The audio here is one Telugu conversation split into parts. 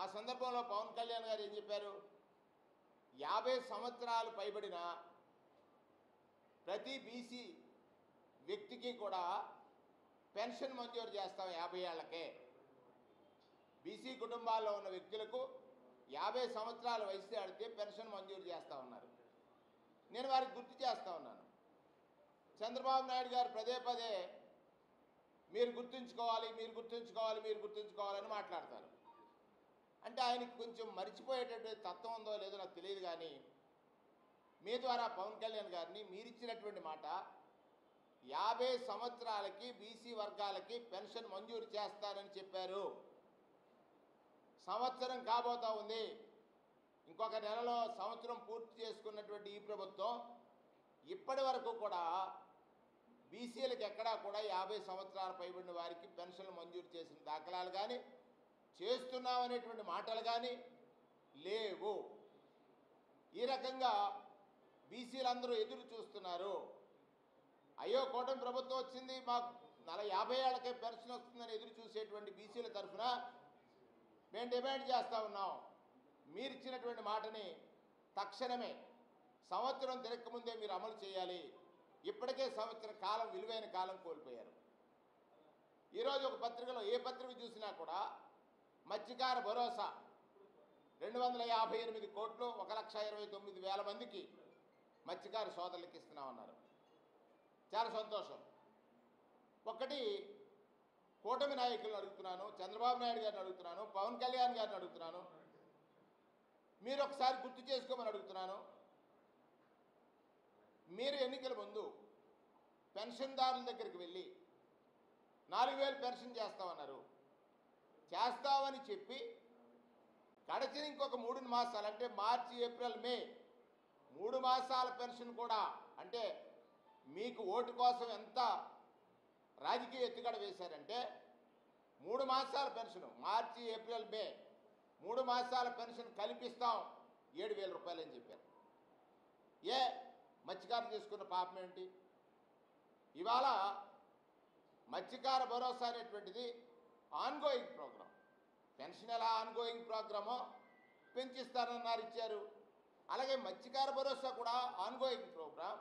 ఆ సందర్భంలో పవన్ కళ్యాణ్ గారు ఏం చెప్పారు? 50 సంవత్సరాలు పైబడిన ప్రతి బీసీ వ్యక్తికి కూడా పెన్షన్ మంజూరు చేస్తాం 50 ఏళ్లకే. బీసీ కుటుంబాల్లో ఉన్న వ్యక్తులకు 50 సంవత్సరాల వయసు దాటితే పెన్షన్ మంజూరు చేస్తూ ఉన్నారు. నేను వారికి గుర్తు చేస్తూ ఉన్నాను. చంద్రబాబు నాయుడు గారు పదే పదే మీరు గుర్తుంచుకోవాలి, మీరు గుర్తుంచుకోవాలి, మీరు గుర్తుంచుకోవాలని మాట్లాడతారు. అంటే ఆయనకి కొంచెం మర్చిపోయేటటువంటి తత్వం ఉందో లేదో నాకు తెలియదు. కానీ మీ ద్వారా పవన్ కళ్యాణ్ గారిని మీరిచ్చినటువంటి మాట 50 సంవత్సరాలకి బీసీ వర్గాలకి పెన్షన్ మంజూరు చేస్తారని చెప్పారు. సంవత్సరం కాబోతా ఉంది. ఇంకొక నెలలో సంవత్సరం పూర్తి చేసుకున్నటువంటి ఈ ప్రభుత్వం ఇప్పటి వరకు కూడా బీసీలకు ఎక్కడా కూడా 50 సంవత్సరాల పైబడిన వారికి పెన్షన్లు మంజూరు చేసిన దాఖలాలు కానీ, చేస్తున్నామనేటువంటి మాటలు కానీ లేవు. ఈ రకంగా బీసీలందరూ ఎదురు చూస్తున్నారు. అయ్యో కూటమి ప్రభుత్వం వచ్చింది, మాకు 50 ఏళ్లకే పెన్షన్ వస్తుందని ఎదురు చూసేటువంటి బీసీల తరఫున మేము డిమాండ్ చేస్తూ ఉన్నాం. మీరు ఇచ్చినటువంటి మాటని తక్షణమే సంవత్సరం తిరగకముందే మీరు అమలు చేయాలి. ఇప్పటికే సంవత్సర కాలం, విలువైన కాలం కోల్పోయారు. ఈరోజు ఒక పత్రికలో ఏ పత్రిక చూసినా కూడా మత్స్యకార భరోసా 258 కోట్లు 1,29,000 మందికి మత్స్యకార సోదరులకు ఇస్తున్నామన్నారు. చాలా సంతోషం. ఒకటి కూటమి నాయకులను అడుగుతున్నాను, చంద్రబాబు నాయుడు గారిని అడుగుతున్నాను, పవన్ కళ్యాణ్ గారిని అడుగుతున్నాను, మీరు ఒకసారి గుర్తు చేసుకోమని అడుగుతున్నాను. మీరు ఎన్నికల ముందు పెన్షన్దారుల దగ్గరికి వెళ్ళి 4,000 పెన్షన్ చేస్తామన్నారు. చేస్తామని చెప్పి గడిచిన ఇంకొక 3 మాసాలు అంటే మార్చి, ఏప్రిల్, మే 3 మాసాల పెన్షన్ కూడా, అంటే మీకు ఓటు కోసం ఎంత రాజకీయ ఎత్తుగడ వేశారంటే 3 మాసాల పెన్షన్, మార్చి, ఏప్రిల్, మే 3 మాసాల పెన్షన్ కల్పిస్తాం 7,000 రూపాయలు అని చెప్పారు. మత్స్యకారులు చేసుకున్న పాపం ఏంటి? ఇవాళ మత్స్యకార భరోసా అనేటువంటిది ఆన్గోయింగ్ ప్రోగ్రాం. పెన్షన్ ఎలా ఆన్గోయింగ్ ప్రోగ్రామో పెంచిస్తారన్నారు, ఇచ్చారు. అలాగే మత్స్యకార భరోసా కూడా ఆన్గోయింగ్ ప్రోగ్రాం.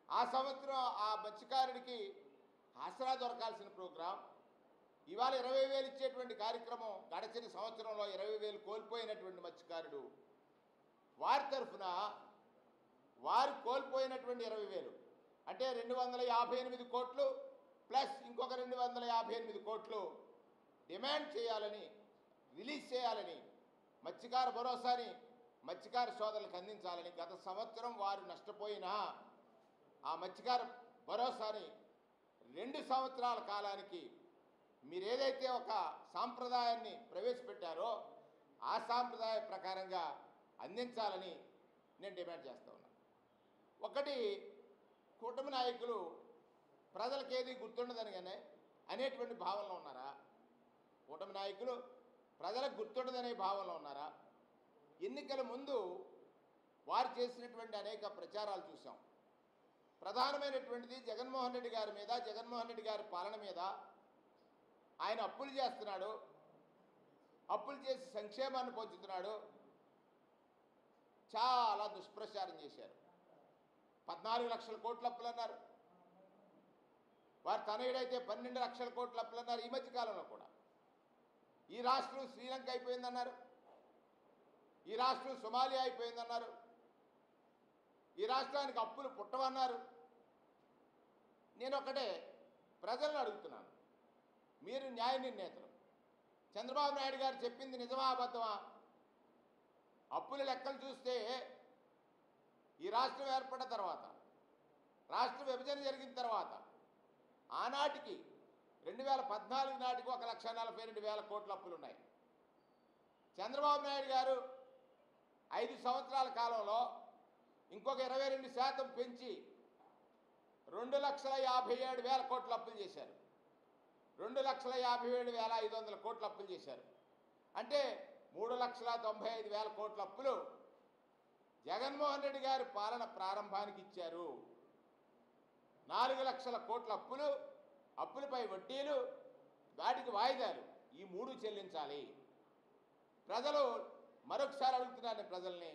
ఆ సంవత్సరం ఆ మత్స్యకారుడికి ఆసరా దొరకాల్సిన ప్రోగ్రాం. ఇవాళ 20,000 ఇచ్చేటువంటి కార్యక్రమం గడిచిన సంవత్సరంలో 20,000 కోల్పోయినటువంటి మత్స్యకారుడు వారి తరఫున వారు కోల్పోయినటువంటి 20,000 అంటే 258 కోట్లు ప్లస్ ఇంకొక 258 కోట్లు డిమాండ్ చేయాలని, రిలీజ్ చేయాలని, మత్స్యకార భరోసాని మత్స్యకార సోదరులకు అందించాలని, గత సంవత్సరం వారు నష్టపోయిన ఆ మత్స్యకార భరోసాని 2 సంవత్సరాల కాలానికి మీరు ఏదైతే ఒక సాంప్రదాయాన్ని ప్రవేశపెట్టారో ఆ సాంప్రదాయ ప్రకారంగా అందించాలని నేను డిమాండ్ చేస్తూ ఉన్నాను. ఒకటి, కూటమి నాయకులు ప్రజలకు ఏది గుర్తుండదని కానీ అనేటువంటి భావనలో ఉన్నారా? కూటమి నాయకులు ప్రజలకు గుర్తుండదనే భావనలో ఉన్నారా? ఎన్నికల ముందు వారు చేసినటువంటి అనేక ప్రచారాలు చూసాం. ప్రధానమైనటువంటిది జగన్మోహన్ రెడ్డి గారి మీద, జగన్మోహన్ రెడ్డి గారి పాలన మీద ఆయన అప్పులు చేస్తున్నాడు, అప్పులు చేసి సంక్షేమాన్ని పొందుతున్నాడు, చాలా దుష్ప్రచారం చేశారు. 14 లక్షల కోట్ల అప్పులు అన్నారు. వారి తనయుడైతే 12 లక్షల కోట్ల అప్పులు అన్నారు. ఈ మధ్యకాలంలో కూడా ఈ రాష్ట్రం శ్రీలంక అయిపోయిందన్నారు, ఈ రాష్ట్రం సొమాలియా అయిపోయిందన్నారు, ఈ రాష్ట్రానికి అప్పులు పుట్టవన్నారు. నేను ఒకటే ప్రజలను అడుగుతున్నాను, మీరు న్యాయ నిర్ణేతలు, చంద్రబాబు నాయుడు గారు చెప్పింది నిజమా అబద్ధమా? అప్పుల లెక్కలు చూస్తే ఈ రాష్ట్రం ఏర్పడిన తర్వాత, రాష్ట్ర విభజన జరిగిన తర్వాత ఆనాటికి 2014 నాటికి 1,42,000 కోట్ల అప్పులు ఉన్నాయి. చంద్రబాబు నాయుడు గారు 5 సంవత్సరాల కాలంలో ఇంకొక 22% పెంచి 2,57,000 కోట్ల అప్పులు చేశారు. 2,57,500 కోట్ల అప్పులు చేశారు. అంటే 3,95,000 కోట్ల అప్పులు జగన్మోహన్ రెడ్డి గారి పాలన ప్రారంభానికి ఇచ్చారు. 4 లక్షల కోట్ల అప్పులు, అప్పులపై వడ్డీలు, వాటికి వాయిదాలు, ఈ 3 చెల్లించాలి. ప్రజలు మరొకసారి అడుగుతున్నాను ప్రజల్ని,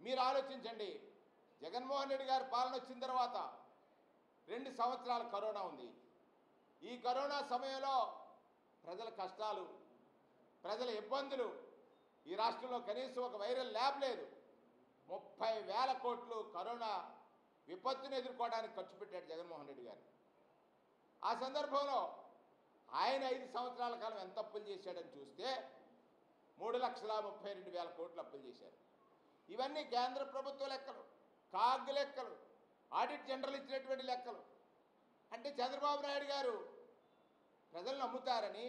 మీరు ఆలోచించండి. జగన్మోహన్ రెడ్డి గారి పాలన వచ్చిన తర్వాత 2 సంవత్సరాలు కరోనా ఉంది. ఈ కరోనా సమయంలో ప్రజల కష్టాలు, ప్రజల ఇబ్బందులు, ఈ రాష్ట్రంలో కనీసం ఒక వైరల్ ల్యాబ్ లేదు. 30,000 కోట్లు కరోనా విపత్తును ఎదుర్కోవడానికి ఖర్చు పెట్టాడు జగన్మోహన్ రెడ్డి గారు. ఆ సందర్భంలో ఆయన 5 సంవత్సరాల కాలం ఎంత అప్పులు చేశాడని చూస్తే 3,32,000 కోట్లు అప్పులు చేశారు. ఇవన్నీ కేంద్ర ప్రభుత్వ లెక్కలు, కాగ్ లెక్కలు, ఆడిట్ జనరల్ ఇచ్చినటువంటి లెక్కలు. అంటే చంద్రబాబు నాయుడు గారు ప్రజలు నమ్ముతారని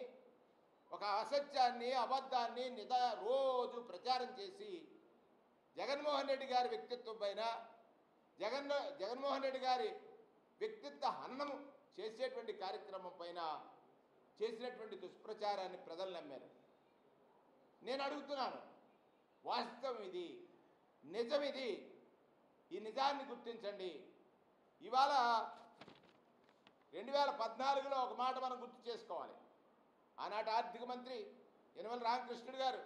ఒక అసత్యాన్ని, అబద్ధాన్ని రోజు ప్రచారం చేసి జగన్మోహన్ రెడ్డి గారి వ్యక్తిత్వం పైన, జగన్మోహన్ రెడ్డి గారి వ్యక్తిత్వ హననము చేసేటువంటి కార్యక్రమం పైన చేసినటువంటి దుష్ప్రచారాన్ని ప్రజలు నమ్మారు. నేను అడుగుతున్నాను, వాస్తవం ఇది, నిజం ఇది. ఈ నిజాన్ని గుర్తించండి. ఇవాళ 2014లో ఒక మాట మనం గుర్తు చేసుకోవాలి. ఆనాటి ఆర్థిక మంత్రి యనమల రామకృష్ణుడు గారు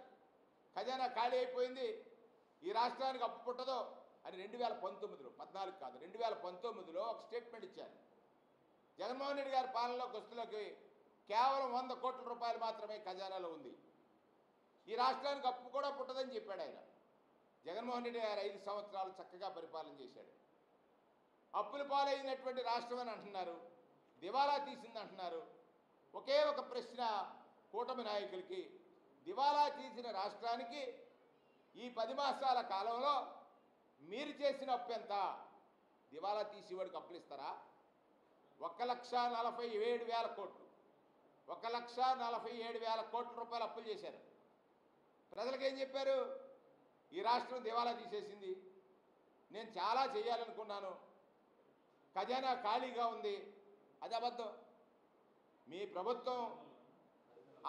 ఖజానా ఖాళీ అయిపోయింది, ఈ రాష్ట్రానికి అప్పు పుట్టదో అని 2019లో, 14 కాదు 2019లో ఒక స్టేట్మెంట్ ఇచ్చారు. జగన్మోహన్ రెడ్డి గారి పాలనలోకి వస్తులోకి కేవలం 100 కోట్ల రూపాయలు మాత్రమే ఖజానాలో ఉంది, ఈ రాష్ట్రానికి అప్పు కూడా పుట్టదని చెప్పాడు ఆయన. జగన్మోహన్ రెడ్డి గారు 5 సంవత్సరాలు చక్కగా పరిపాలన చేశాడు. అప్పుల పాలైనటువంటి రాష్ట్రం అని అంటున్నారు, దివాలా తీసింది అంటున్నారు. ఒకే ఒక ప్రశ్న కూటమి నాయకులకి, దివాలా తీసిన రాష్ట్రానికి ఈ 10 మాసాల కాలంలో మీరు చేసిన అప్పు ఎంత? దివాలా తీసేవాడికి అప్పులు ఇస్తారా? 1,47,000 కోట్లు, 1,47,000 కోట్ల రూపాయలు అప్పులు చేశారు. ప్రజలకు ఏం చెప్పారు? ఈ రాష్ట్రం దివాలా తీసేసింది, నేను చాలా చేయాలనుకున్నాను, ఖజానా ఖాళీగా ఉంది. అది అబద్ధం. మీ ప్రభుత్వం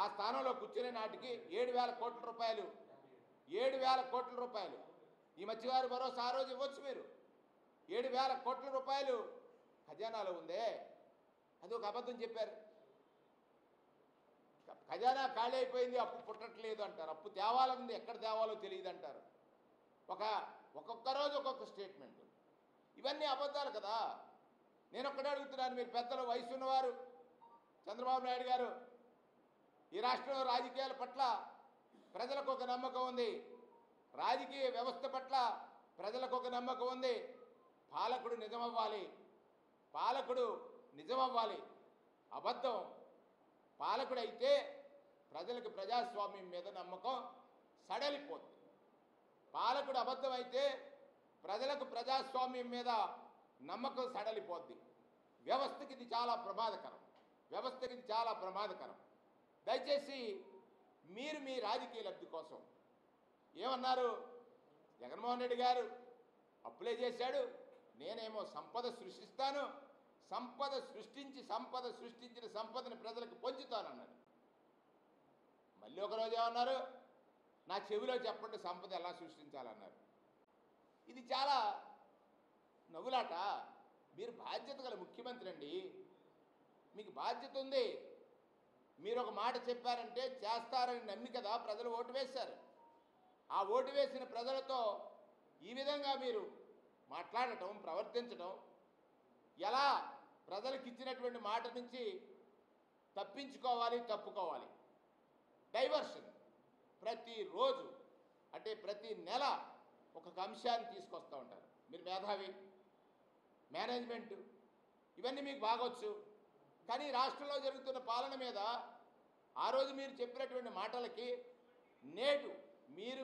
ఆ స్థానంలో కూర్చునే నాటికి 7,000 కోట్ల రూపాయలు, 7,000 కోట్ల రూపాయలు ఈ మధ్యవారు భరోసా ఆ రోజు ఇవ్వచ్చు మీరు. 7,000 కోట్ల రూపాయలు ఖజానాలో ఉందే, అది ఒక అబద్ధం చెప్పారు. ఖజానా ఖాళీ అయిపోయింది, అప్పు పుట్టట్లేదు అంటారు. అప్పు తేవాలంది, ఎక్కడ తేవాలో తెలియదు అంటారు. ఒక్కొక్క రోజు ఒక్కొక్క స్టేట్మెంట్. ఇవన్నీ అబద్ధాలు కదా. నేను ఒక్కడే అడుగుతున్నాను, మీరు పెద్దలు, వయసు ఉన్నవారు, చంద్రబాబు నాయుడు గారు, ఈ రాష్ట్రంలో రాజకీయాల పట్ల ప్రజలకు ఒక నమ్మకం ఉంది, రాజకీయ వ్యవస్థ పట్ల ప్రజలకు ఒక నమ్మకం ఉంది. పాలకుడు నిజమవ్వాలి, పాలకుడు నిజమవ్వాలి. అబద్ధం పాలకుడు అయితే ప్రజలకు ప్రజాస్వామ్యం మీద నమ్మకం సడలిపోతుంది. పాలకుడు అబద్ధం అయితే ప్రజలకు ప్రజాస్వామ్యం మీద నమ్మకం సడలిపోద్ది. వ్యవస్థకి ఇది చాలా ప్రమాదకరం, వ్యవస్థకి ఇది చాలా ప్రమాదకరం. దయచేసి మీరు మీ రాజకీయ లబ్ధి కోసం ఏమన్నారు? జగన్మోహన్ రెడ్డి గారు అప్పులే చేశాడు, నేనేమో సంపద సృష్టిస్తాను, సృష్టించిన సంపదని ప్రజలకు పంచుతానన్నాడు. మళ్ళీ ఒకరోజు ఏమన్నారు? నా చెవిలో చెప్పండి సంపద ఎలా సృష్టించాలన్నారు. ఇది చాలా నవ్వులాట. మీరు బాధ్యత గల ముఖ్యమంత్రి అండి, మీకు బాధ్యత ఉంది. మీరు ఒక మాట చెప్పారంటే చేస్తారని నమ్మి కదా ప్రజలు ఓటు వేశారు. ఆ ఓటు వేసిన ప్రజలతో ఈ విధంగా మీరు మాట్లాడటం, ప్రవర్తించడం, ఎలా ప్రజలకు ఇచ్చినటువంటి మాట నుంచి తప్పించుకోవాలి, తప్పుకోవాలి, డైవర్షన్. ప్రతిరోజు అంటే ప్రతి నెల ఒక్కొక్క అంశాన్ని తీసుకొస్తూ ఉంటారు. మీరు మేధావి, మేనేజ్మెంటు, ఇవన్నీ మీకు బాగొచ్చు. కానీ రాష్ట్రంలో జరుగుతున్న పాలన మీద ఆ రోజు మీరు చెప్పినటువంటి మాటలకి నేడు మీరు